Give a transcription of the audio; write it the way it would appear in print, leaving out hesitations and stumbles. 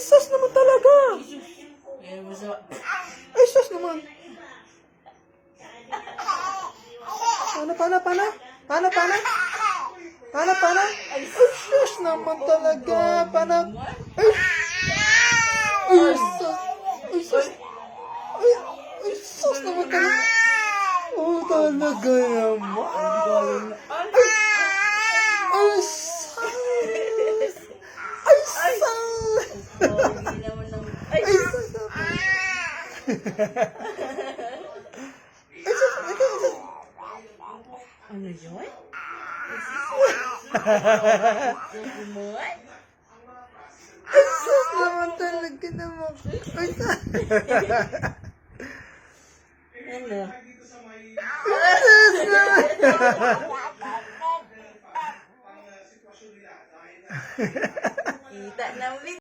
sus naman talaga. Eh, masama. Ay, sus naman. Paano? Ay, sus naman talaga. Ay, sus. Ay, sus naman talaga. Oh, talaga naman. Ay, sus. Ay, sus. Hindi naman ng... Ay! Ay, sus naman. Ay, sus. Ano yun? Kumot? Ay, sus naman talaga naman. Ay, sus. Ano? Ay, sus naman. Kita na ulit.